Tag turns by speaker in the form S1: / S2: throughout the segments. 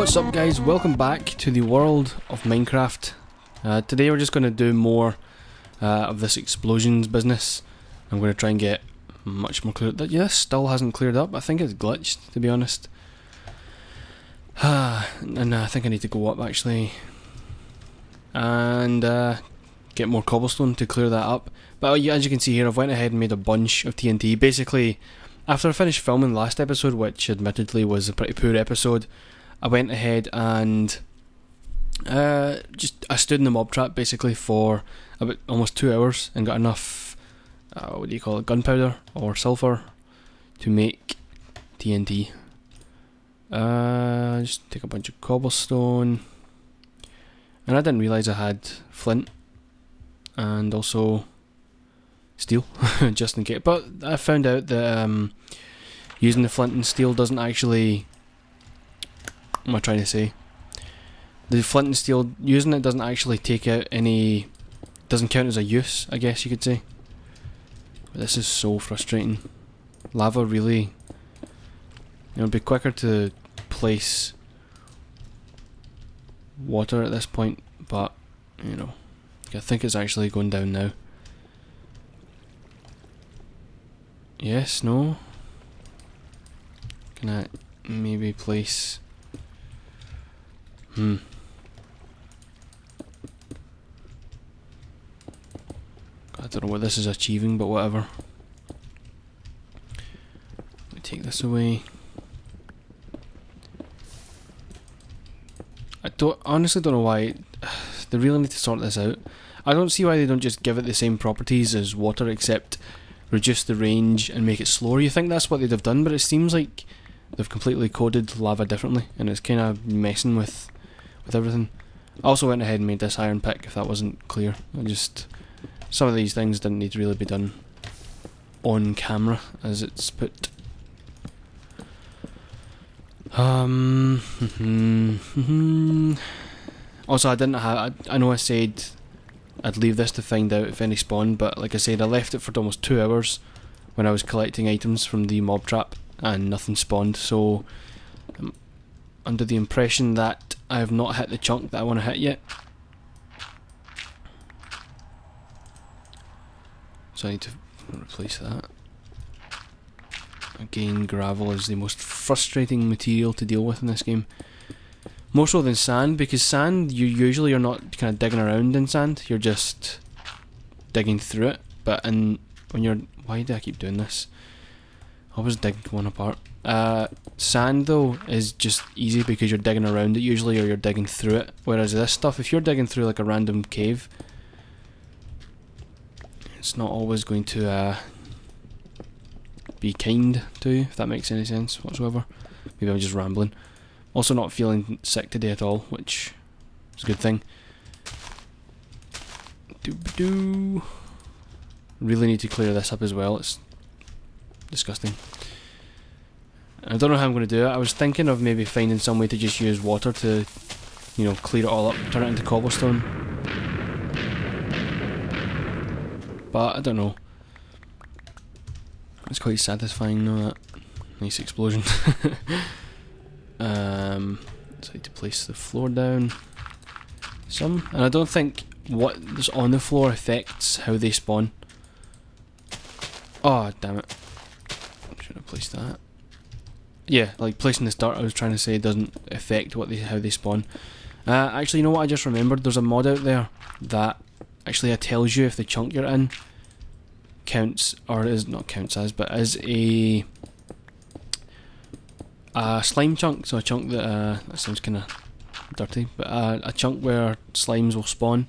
S1: What's up guys, welcome back to the world of Minecraft. Today we're just going to do more of this explosions business. I'm going to try and get much more clear. This still hasn't cleared up. I think it's glitched, to be honest. And I think I need to go up actually and get more cobblestone to clear that up. But as you can see here, I've went ahead and made a bunch of TNT. Basically, after I finished filming the last episode, which admittedly was a pretty poor episode, I went ahead and I stood in the mob trap basically for about almost 2 hours and got enough, gunpowder or sulfur to make TNT. Just take a bunch of cobblestone, and I didn't realise I had flint and also steel just in case. But I found out that using the flint and steel doesn't actually, what am I trying to say? The flint and steel, using it doesn't actually take out any, doesn't count as a use, I guess you could say. But this is so frustrating. Lava really, it would be quicker to place water at this point, but you know, I think it's actually going down now. Yes, no? Can I maybe place... I don't know what this is achieving, but whatever. Let me take this away. Honestly don't know why they really need to sort this out. I don't see why they don't just give it the same properties as water, except reduce the range and make it slower. You think that's what they'd have done, but it seems like they've completely coded lava differently, and it's kind of messing with everything. I also went ahead and made this iron pick, if that wasn't clear. Some of these things didn't need to really be done on camera, as it's put. Also, I know I said I'd leave this to find out if any spawned, but like I said, I left it for almost 2 hours when I was collecting items from the mob trap and nothing spawned, so I'm under the impression that I have not hit the chunk that I want to hit yet. So I need to replace that. Again, gravel is the most frustrating material to deal with in this game. More so than sand, because sand, you usually are not kind of digging around in sand, you're just digging through it. But when you're... Why do I keep doing this? I always dig one apart. Sand though is just easy because you're digging around it usually, or you're digging through it. Whereas this stuff, if you're digging through like a random cave, it's not always going to be kind to you, if that makes any sense whatsoever. Maybe I'm just rambling. Also not feeling sick today at all, which is a good thing. Really need to clear this up as well, it's disgusting. I don't know how I'm going to do it. I was thinking of maybe finding some way to just use water to, you know, clear it all up, turn it into cobblestone. But I don't know. It's quite satisfying, though, that nice explosion. So I need to place the floor down. And I don't think what's on the floor affects how they spawn. Oh, damn it. Should have placed that. Yeah, like placing this dirt, I was trying to say, doesn't affect how they spawn. Actually, you know what I just remembered? There's a mod out there that actually tells you if the chunk you're in counts, or is not counts as, but is a slime chunk. So a chunk that sounds kind of dirty, but a chunk where slimes will spawn.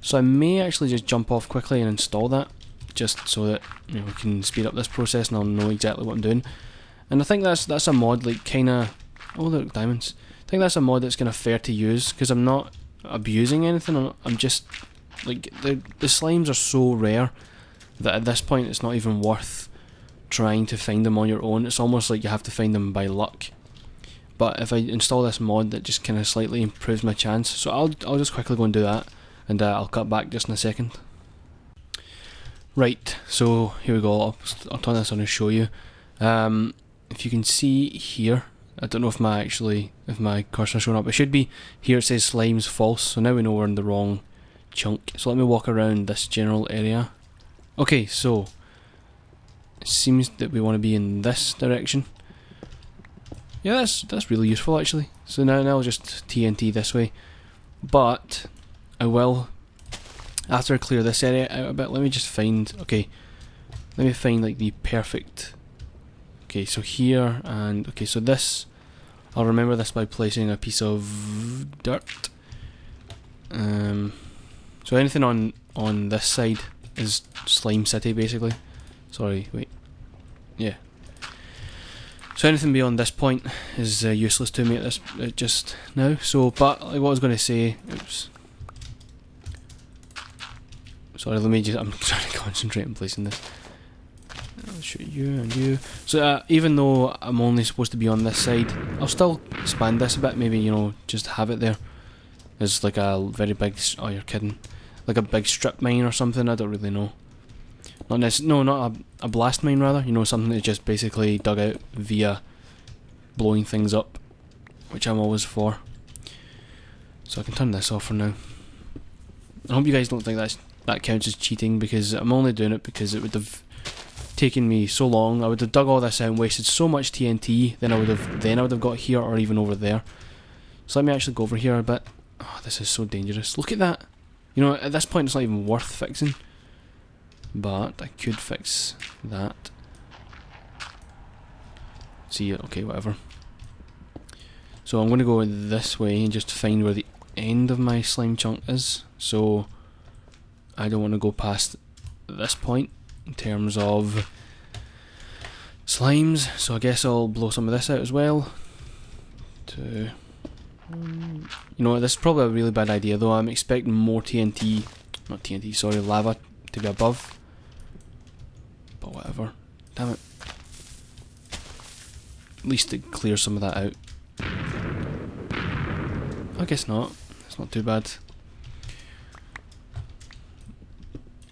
S1: So I may actually just jump off quickly and install that, just so that, you know, we can speed up this process and I'll know exactly what I'm doing. And I think that's a mod, like, kinda... Oh, look, diamonds. I think that's a mod that's kind of fair to use, because I'm not abusing anything. I'm just... Like, the slimes are so rare that at this point it's not even worth trying to find them on your own. It's almost like you have to find them by luck. But if I install this mod, that just kind of slightly improves my chance. So I'll just quickly go and do that, and I'll cut back just in a second. Right, so here we go. I'll turn this on and show you. If you can see here, I don't know if my cursor's showing up. It should be here. It says slimes false. So now we know we're in the wrong chunk. So let me walk around this general area. Okay, so it seems that we want to be in this direction. Yeah, that's really useful actually. So now I'll just TNT this way. But I will, after I clear this area out a bit, let me just find, okay, let me find like the perfect, okay, so here, and okay, so this, I'll remember this by placing a piece of dirt. So anything on this side is Slime City basically. Sorry, wait, yeah. So anything beyond this point is useless to me at this just now. So, but like what I was going to say, oops. Sorry, let me just. I'm trying to concentrate on placing this. I'll shoot you and you. So even though I'm only supposed to be on this side, I'll still expand this a bit. Maybe, you know, just have it there. It's like a very big. Oh, you're kidding! Like a big strip mine or something. I don't really know. Not a blast mine rather. You know, something that's just basically dug out via blowing things up, which I'm always for. So I can turn this off for now. I hope you guys don't think that counts as cheating, because I'm only doing it because it would have taken me so long. I would have dug all this out and wasted so much TNT. Then I would have got here or even over there. So let me actually go over here a bit. Oh, this is so dangerous. Look at that. You know, at this point it's not even worth fixing. But I could fix that. See, okay, whatever. So I'm going to go this way and just find where the end of my slime chunk is. So I don't want to go past this point in terms of slimes. So I guess I'll blow some of this out as well. You know what, this is probably a really bad idea though. I'm expecting more lava to be above. But whatever. Damn it. At least it clears some of that out. I guess not. It's not too bad.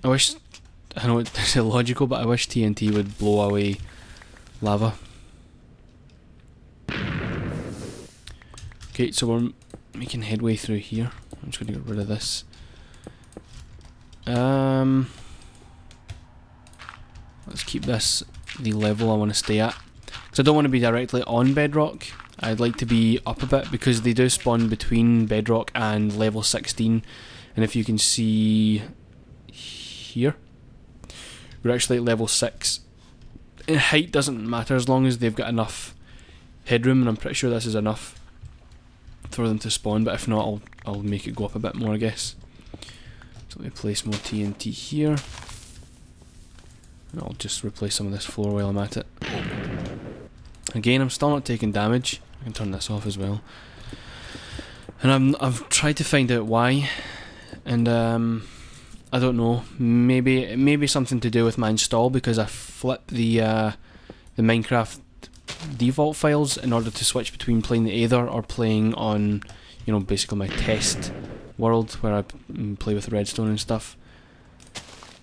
S1: I know it's illogical, but I wish TNT would blow away lava. Okay, so we're making headway through here. I'm just going to get rid of this. Let's keep this the level I want to stay at, because I don't want to be directly on bedrock. I'd like to be up a bit, because they do spawn between bedrock and level 16, and if you can see here, we're actually at level 6. And height doesn't matter as long as they've got enough headroom, and I'm pretty sure this is enough for them to spawn, but if not, I'll make it go up a bit more, I guess. So let me place more TNT here. And I'll just replace some of this floor while I'm at it. Again, I'm still not taking damage. I can turn this off as well. And I've tried to find out why, and I don't know. Maybe something to do with my install, because I flipped the Minecraft default files in order to switch between playing the Aether or playing on, you know, basically my test world where I play with redstone and stuff.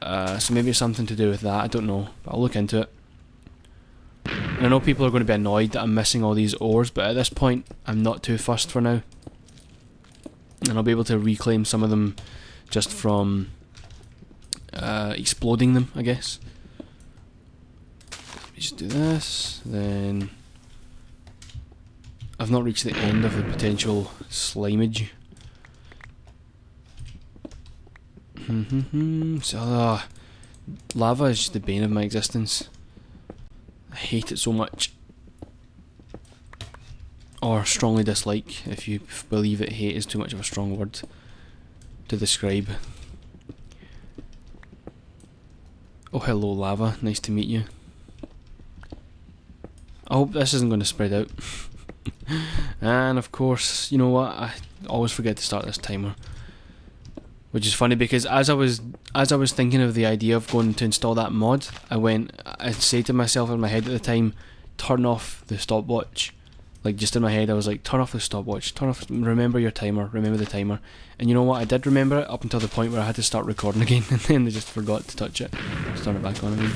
S1: So maybe it's something to do with that, I don't know, but I'll look into it. And I know people are going to be annoyed that I'm missing all these ores, but at this point I'm not too fussed for now. And I'll be able to reclaim some of them just from exploding them, I guess. Let me just do this, then I've not reached the end of the potential slimage. So, lava is just the bane of my existence. I hate it so much. Or strongly dislike, if you believe that hate is too much of a strong word to describe. Oh, hello lava, nice to meet you. I hope this isn't going to spread out. And of course, you know what, I always forget to start this timer. Which is funny, because as I was thinking of the idea of going to install that mod, I said to myself in my head at the time, turn off the stopwatch. Like, just in my head I was like, turn off the stopwatch, remember your timer, remember the timer. And you know what, I did remember it up until the point where I had to start recording again, and then I just forgot to touch it. Just turn it back on again.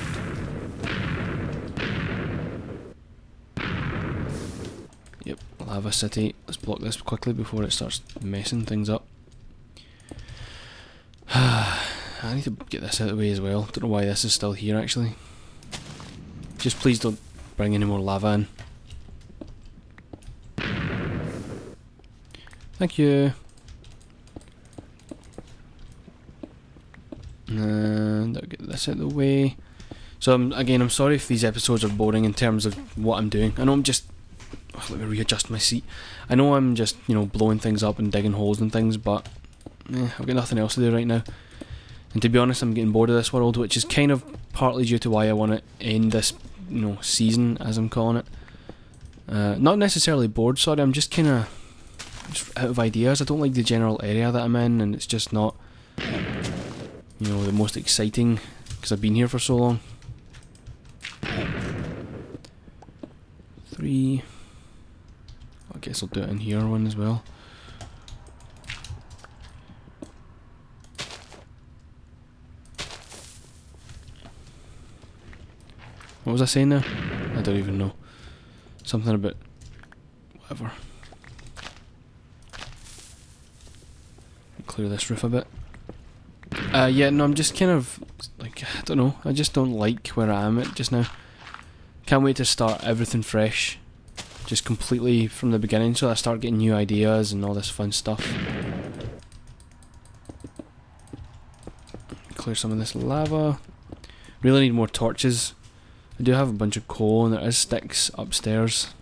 S1: Yep, lava city. Let's block this quickly before it starts messing things up. I need to get this out of the way as well. Don't know why this is still here actually. Just please don't bring any more lava in. Thank you. And I'll get this out of the way. So again, I'm sorry if these episodes are boring in terms of what I'm doing. I know I'm just... Oh, let me readjust my seat. I know I'm just, you know, blowing things up and digging holes and things, but I've got nothing else to do right now. And to be honest, I'm getting bored of this world, which is kind of partly due to why I want to end this, you know, season, as I'm calling it. Not necessarily bored, sorry, I'm just kind of out of ideas. I don't like the general area that I'm in, and it's just not, you know, the most exciting, because I've been here for so long. 3. I guess I'll do it in here one as well. What was I saying there? I don't even know. Something about... whatever. Clear this roof a bit. Yeah, no, I'm just kind of... like, I don't know. I just don't like where I am at just now. Can't wait to start everything fresh. Just completely from the beginning, so I start getting new ideas and all this fun stuff. Clear some of this lava. Really need more torches. I do have a bunch of coal and there is sticks upstairs,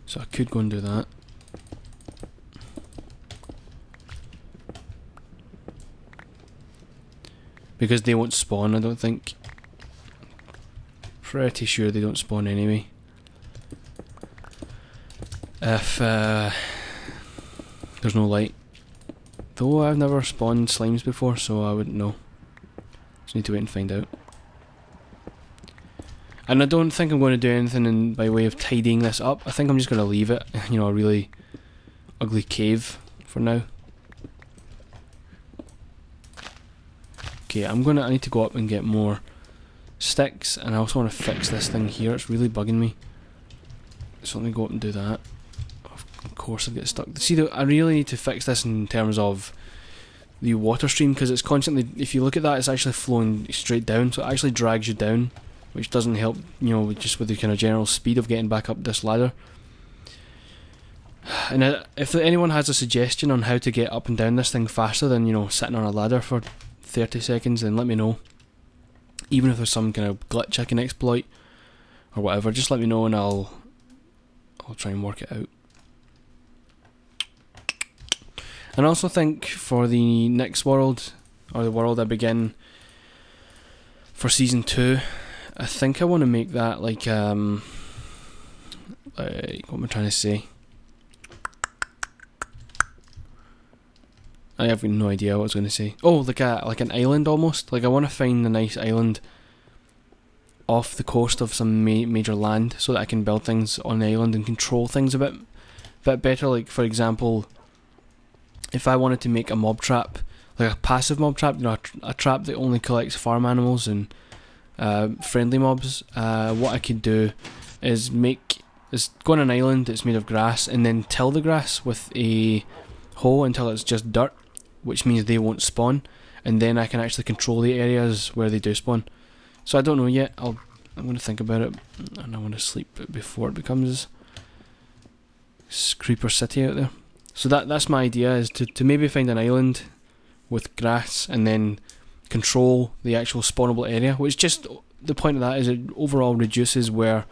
S1: so I could go and do that. Because they won't spawn, I don't think. Pretty sure they don't spawn anyway. If there's no light. Though I've never spawned slimes before, so I wouldn't know. Just need to wait and find out. And I don't think I'm going to do anything by way of tidying this up. I think I'm just going to leave it, you know, a really ugly cave for now. Okay, I need to go up and get more sticks, and I also want to fix this thing here. It's really bugging me. So let me go up and do that. Of course I get stuck. See, I really need to fix this in terms of the water stream, because it's constantly, if you look at that, it's actually flowing straight down, so it actually drags you down, which doesn't help, you know, just with the kind of general speed of getting back up this ladder. And if anyone has a suggestion on how to get up and down this thing faster than, you know, sitting on a ladder for 30 seconds, then let me know. Even if there's some kind of glitch I can exploit or whatever, just let me know and I'll try and work it out. And I also think for the next world, or the world I begin for season 2, I think I want to make that like what am I trying to say? I have no idea what I was going to say. Oh, like an island almost. Like I want to find a nice island off the coast of some major land, so that I can build things on the island and control things a bit better. Like for example, if I wanted to make a mob trap, like a passive mob trap, you know, a trap that only collects farm animals and friendly mobs, what I could do is go on an island that's made of grass and then till the grass with a hoe until it's just dirt, which means they won't spawn, and then I can actually control the areas where they do spawn. So I don't know yet. I'm going to think about it, and I want to sleep before it becomes Creeper City out there. So that's my idea, is to maybe find an island with grass and then control the actual spawnable area, which just, the point of that is it overall reduces where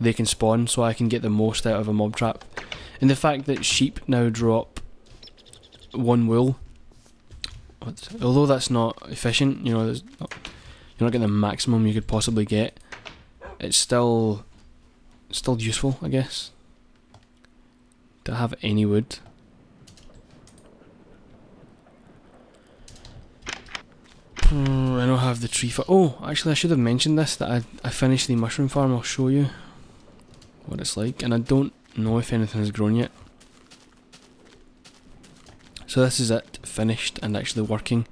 S1: they can spawn, so I can get the most out of a mob trap. And the fact that sheep now drop 1 wool, although that's not efficient, you know, you're not getting the maximum you could possibly get, it's still useful, I guess, to have any wood. I don't have the tree farm. Oh, actually I should have mentioned this, that I finished the mushroom farm. I'll show you what it's like, and I don't know if anything has grown yet. So this is it, finished and actually working.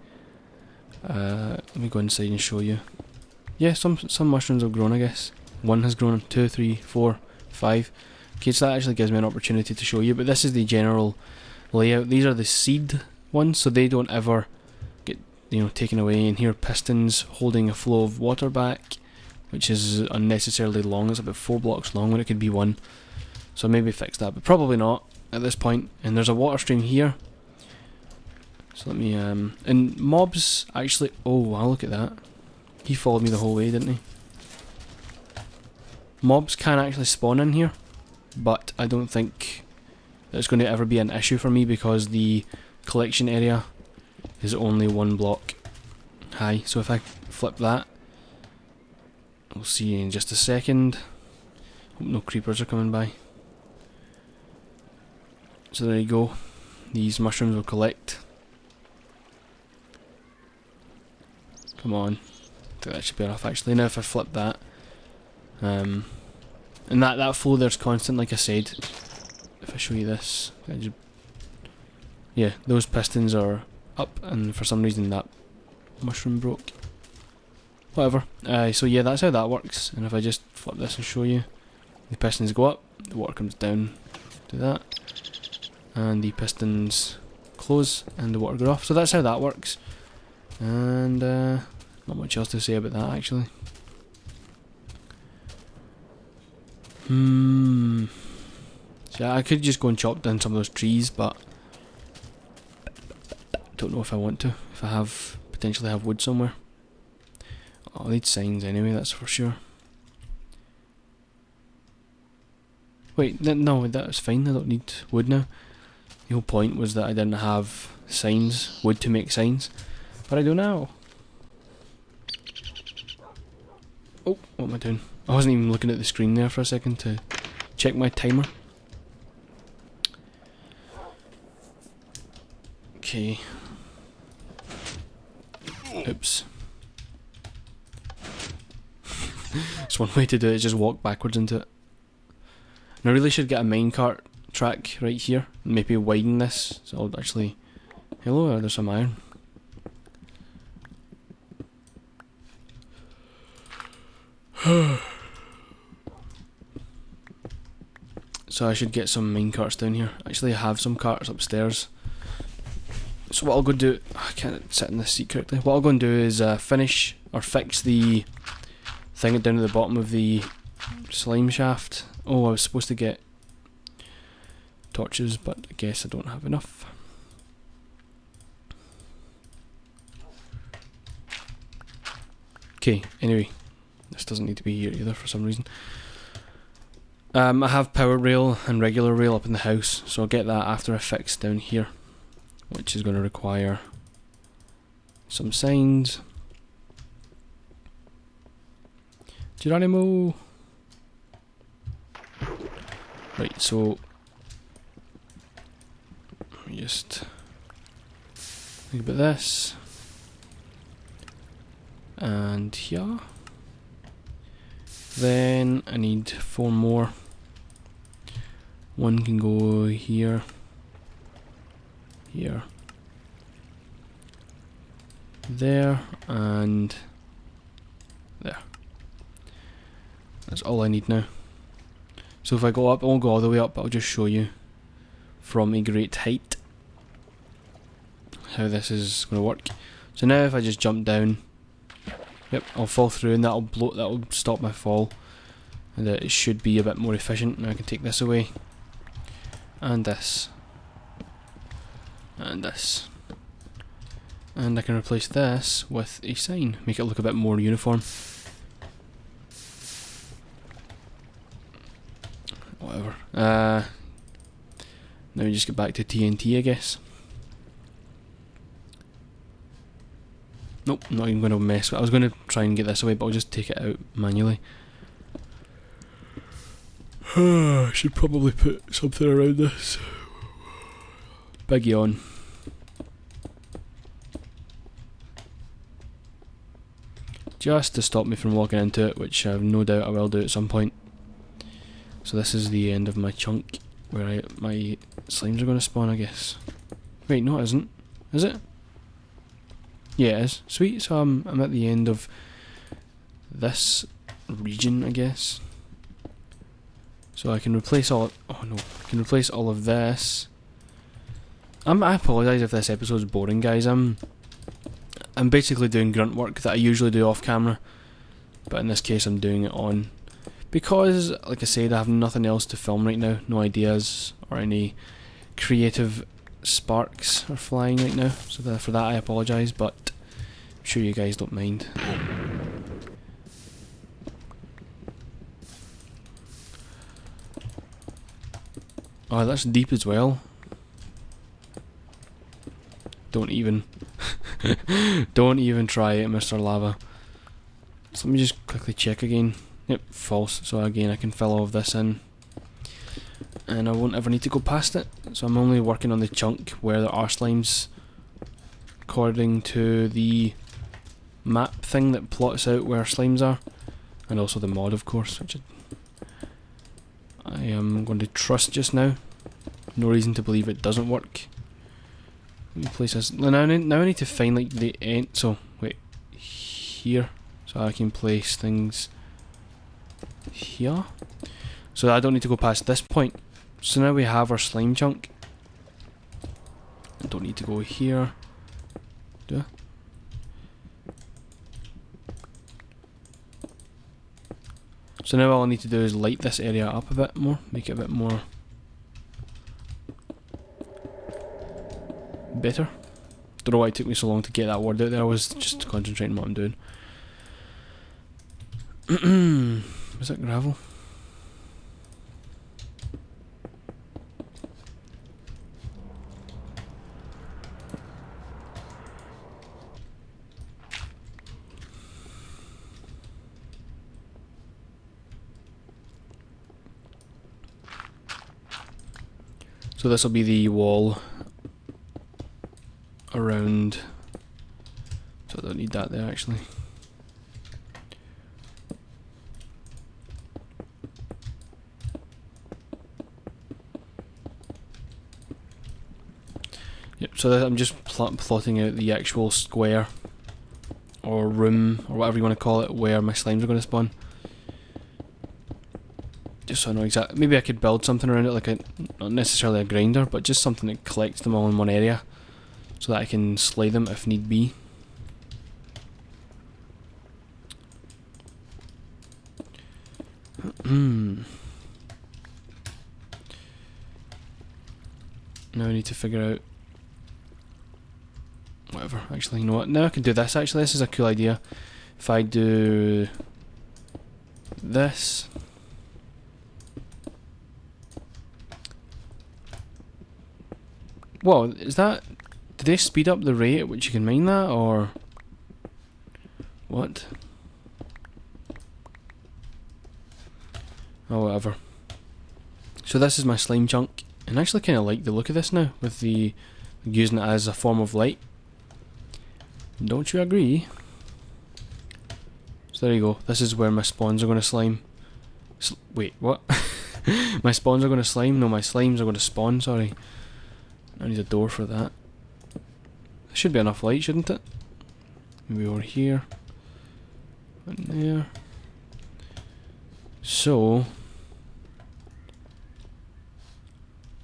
S1: Let me go inside and show you. Yeah, some mushrooms have grown, I guess. 1 has grown, 2, 3, 4, 5. Okay, so that actually gives me an opportunity to show you, but this is the general layout. These are the seed ones, so they don't ever get, you know, taken away. And here, pistons holding a flow of water back, which is unnecessarily long. It's about 4 blocks long when it could be 1. So maybe fix that, but probably not at this point. And there's a water stream here. So let me, and mobs actually, oh wow, look at that. He followed me the whole way, didn't he? Mobs can actually spawn in here, but I don't think it's going to ever be an issue for me because the collection area is only 1 block high. So if I flip that, we'll see in just a second. Hope no creepers are coming by. So there you go. These mushrooms will collect. Come on. I think that should be enough actually. Now if I flip that, and that flow there's constant, like I said. If I show you this, yeah, those pistons are up, and for some reason that mushroom broke. Whatever. So yeah, that's how that works. And if I just flip this and show you, the pistons go up, the water comes down, do that, and the pistons close, and the water goes off. So that's how that works. And not much else to say about that actually. So yeah, I could just go and chop down some of those trees, but don't know if I want to. If I potentially have wood somewhere. I'll need signs anyway, that's for sure. Wait, no, that's fine. I don't need wood now. The whole point was that I didn't have signs, wood to make signs, but I do now. Oh, what am I doing? I wasn't even looking at the screen there for a second to check my timer. Okay. Oops. It's one way to do it, is just walk backwards into it. And I really should get a minecart track right here, and maybe widen this, so I'll actually... Hello, there's some iron. So I should get some minecarts down here. Actually, I have some carts upstairs. So what I'll go do... I can't sit in this seat correctly. What I'll go and do is finish or fix the thing down at the bottom of the slime shaft. Oh, I was supposed to get torches, but I guess I don't have enough. Okay, anyway. This doesn't need to be here either for some reason. I have power rail and regular rail up in the house, so I'll get that after I fix down here, which is going to require some signs. Geronimo! Right, so let me just think about this. And here. Then I need 4 more. One can go here, here, there, and there. That's all I need now. So if I go up, I won't go all the way up, but I'll just show you from a great height how this is going to work. So now if I just jump down, yep, I'll fall through, and that'll stop my fall, and it should be a bit more efficient. Now I can take this away, and this, and this, and I can replace this with a sign, make it look a bit more uniform. Whatever. Now we just get back to TNT, I guess. Nope, not even going to mess with it. I was going to try and get this away, but I'll just take it out manually. I should probably put something around this. Big yawn. Just to stop me from walking into it, which I have no doubt I will do at some point. So this is the end of my chunk, where my slimes are going to spawn, I guess. Wait, no it isn't. Is it? Yeah, it is. Sweet, so I'm at the end of this region, I guess. So I can replace all. Oh no! I can replace all of this. I apologise if this episode's boring, guys. I'm basically doing grunt work that I usually do off camera, but in this case I'm doing it on, because, like I said, I have nothing else to film right now. No ideas or any creative sparks are flying right now. So for that I apologise, but I'm sure you guys don't mind. Oh, that's deep as well. Don't even don't even try it, Mr. Lava. So let me just quickly check again. Yep, false. So again I can fill all of this in and I won't ever need to go past it. So I'm only working on the chunk where there are slimes according to the map thing that plots out where slimes are, and also the mod, of course, which I am going to trust just now. No reason to believe it doesn't work. Let me place this. Now I need to find like the end. So wait, here. So I can place things here. So I don't need to go past this point. So now we have our slime chunk. I don't need to go here. Do I? So now all I need to do is light this area up a bit more, make it a bit more better. Don't know why it took me so long to get that word out there. I was just concentrating on what I'm doing. Was that gravel? So this will be the wall around, so I don't need that there actually. Yep, so I'm just plotting out the actual square or room or whatever you want to call it where my slimes are going to spawn. Just so I know exactly. Maybe I could build something around it, like not necessarily a grinder, but just something that collects them all in one area, so that I can slay them if need be. Now I need to figure out whatever. Actually, you know what? Now I can do this. Actually, this is a cool idea. If I do this. Whoa, is that... Did they speed up the rate at which you can mine that, or... What? Oh, whatever. So this is my slime chunk, and I actually kind of like the look of this now, with the... using it as a form of light. Don't you agree? So there you go, this is where my spawns are going to slime. Wait, what? My spawns are going to slime? No, my slimes are going to spawn, sorry. I need a door for that. There should be enough light, shouldn't it? Maybe over here. And there. So...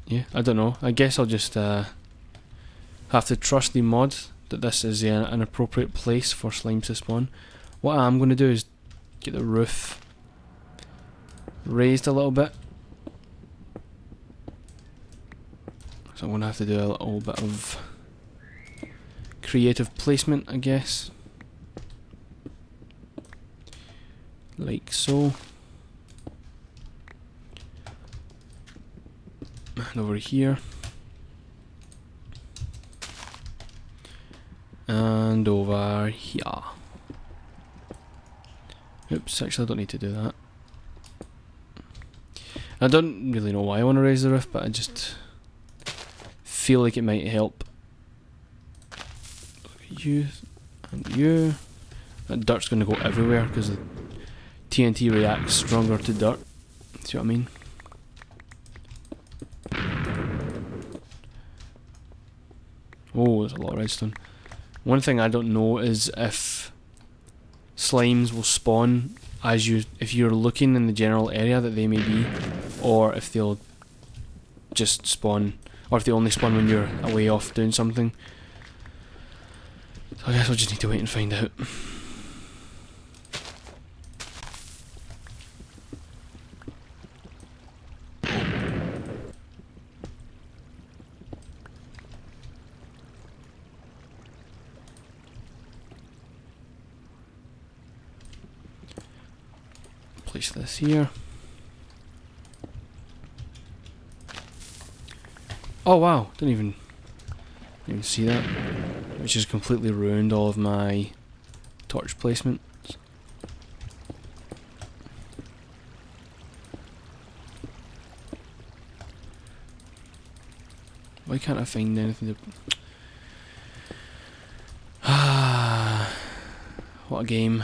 S1: yeah, I don't know. I guess I'll just have to trust the mod that this is an appropriate place for slimes to spawn. What I'm going to do is get the roof raised a little bit. So I'm going to have to do a little bit of creative placement, I guess. Like so. And over here. And over here. Oops, actually I don't need to do that. I don't really know why I want to raise the roof, but I just feel like it might help. Look at you and you. That dirt's going to go everywhere because the TNT reacts stronger to dirt. See what I mean? Oh, there's a lot of redstone. One thing I don't know is if slimes will spawn as if you're looking in the general area that they may be, or if they'll just spawn, or if they only spawn when you're away off doing something. So I guess we'll just need to wait and find out. Place this here. Oh wow, didn't even see that. Which has completely ruined all of my torch placements. Why can't I find anything to... What a game.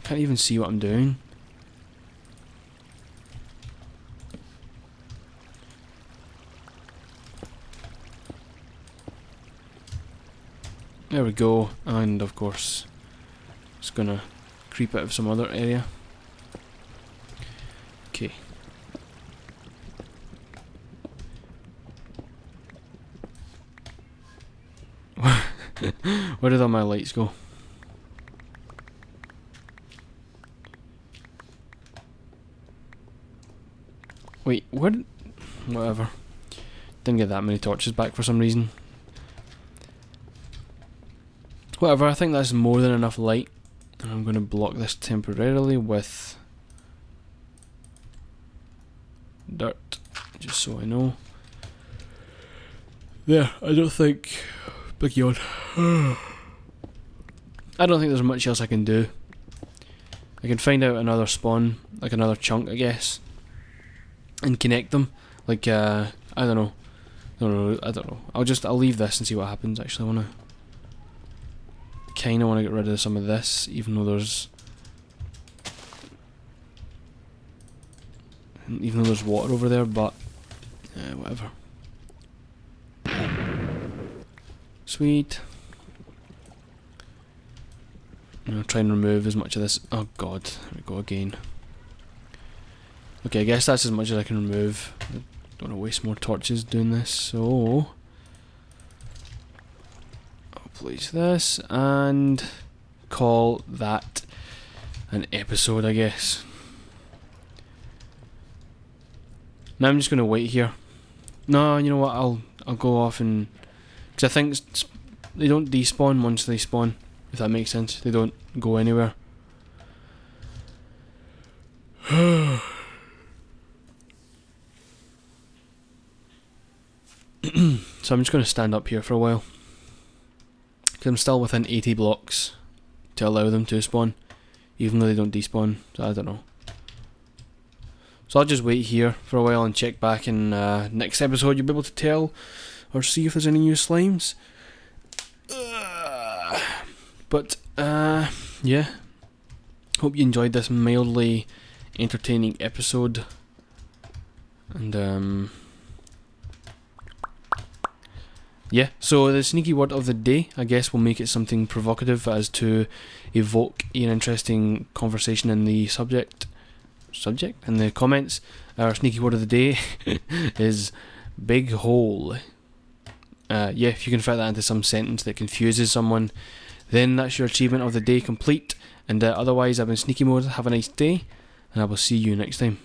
S1: Can't even see what I'm doing. There we go, and of course it's gonna creep out of some other area. Okay. Where did all my lights go? Wait, where did... Whatever. Didn't get that many torches back for some reason. Whatever, I think that's more than enough light. And I'm going to block this temporarily with dirt, just so I know. There, I don't think... Big yawn. I don't think there's much else I can do. I can find out another spawn, like another chunk, I guess, and connect them. Like, I don't know. I don't know. I'll leave this and see what happens. Actually, I kinda wanna get rid of some of this, even though there's water over there, but whatever. Sweet. I'm gonna try and remove as much of this. Oh god, there we go again. Okay, I guess that's as much as I can remove. I don't want to waste more torches doing this, so I'll place this and call that an episode, I guess. Now I'm just gonna wait here. No, you know what? I'll go off and, because I think they don't despawn once they spawn, if that makes sense. They don't go anywhere. So I'm just going to stand up here for a while, because I'm still within 80 blocks to allow them to spawn, even though they don't despawn, so I don't know. So I'll just wait here for a while and check back in next episode. You'll be able to tell or see if there's any new slimes. But yeah, hope you enjoyed this mildly entertaining episode, and yeah, so the sneaky word of the day, I guess we'll make it something provocative as to evoke an interesting conversation in the subject in the comments. Our sneaky word of the day is big hole. Yeah, if you can fit that into some sentence that confuses someone, then that's your achievement of the day complete. And otherwise, I've been Sneaky Mode. Have a nice day, and I will see you next time.